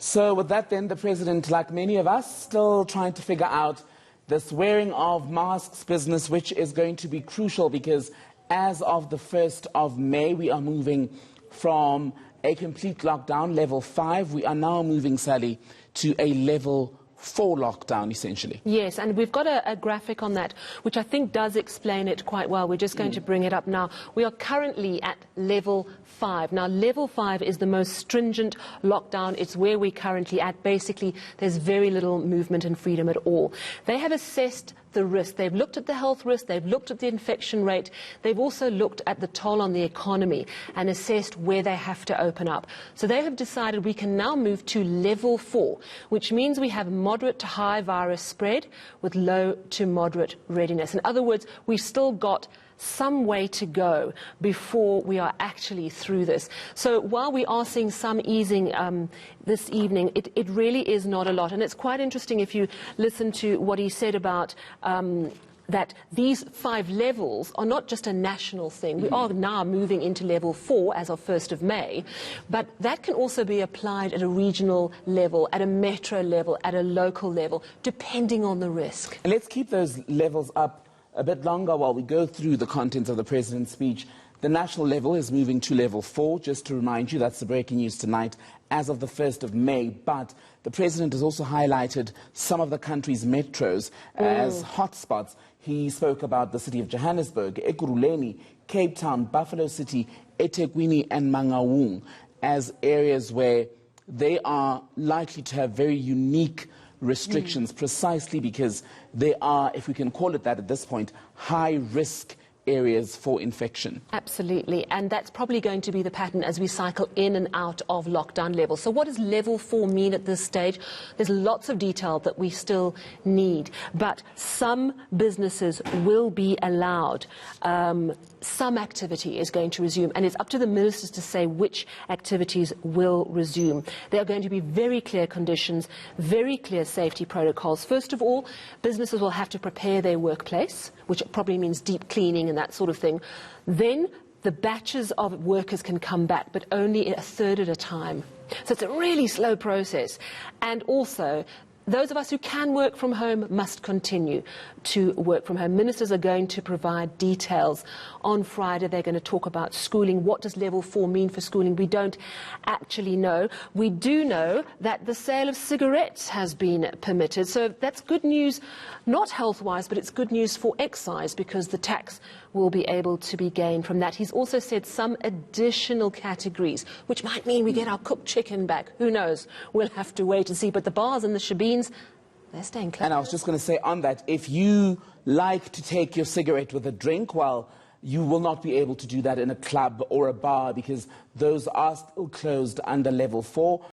So with that then, the President, like many of us, still trying to figure out this wearing of masks business, which is going to be crucial because as of the 1st of May, we are moving from a complete lockdown, level 5. We are now moving, Sally, to a level 4 lockdown, essentially. Yes, and we've got a graphic on that, which I think does explain it quite well. We're just going to bring it up now. We are currently at level 5. Now, level 5 is the most stringent lockdown. It's where we're currently at. Basically, there's very little movement and freedom at all. They have assessed the risk. They've looked at the health risk, they've looked at the infection rate, they've also looked at the toll on the economy and assessed where they have to open up. So they have decided we can now move to level 4, which means we have moderate to high virus spread with low to moderate readiness. In other words, we've still got some way to go before we are actually through this. So while we are seeing some easing this evening, it really is not a lot. And it's quite interesting if you listen to what he said about that these 5 levels are not just a national thing. We are now moving into level 4 as of 1st of May, but that can also be applied at a regional level, at a metro level, at a local level, depending on the risk. And let's keep those levels up a bit longer while we go through the contents of the President's speech. The national level is moving to level 4. Just to remind you, that's the breaking news tonight as of the 1st of May. But the President has also highlighted some of the country's metros as hotspots. He spoke about the city of Johannesburg, Ekurhuleni, Cape Town, Buffalo City, eThekwini and Mangaung as areas where they are likely to have very unique restrictions precisely because they are, if we can call it that at this point, high-risk areas for infection. Absolutely, and that's probably going to be the pattern as we cycle in and out of lockdown levels. So what does level 4 mean at this stage? There's lots of detail that we still need, but some businesses will be allowed. Some activity is going to resume, and it's up to the ministers to say which activities will resume. There are going to be very clear conditions, very clear safety protocols. First of all, businesses will have to prepare their workplace, which probably means deep cleaning and that sort of thing. Then the batches of workers can come back, but only a third at a time. So it's a really slow process. And also, those of us who can work from home must continue to work from home. Ministers are going to provide details. On Friday, they're going to talk about schooling. What does level 4 mean for schooling? We don't actually know. We do know that the sale of cigarettes has been permitted. So that's good news, not health-wise, but it's good news for excise because the tax will be able to be gained from that. He's also said some additional categories, which might mean we get our cooked chicken back. Who knows? We'll have to wait and see. But the bars and the shebeens, they're staying closed. And I was just going to say on that, if you like to take your cigarette with a drink, well, you will not be able to do that in a club or a bar because those are still closed under level 4.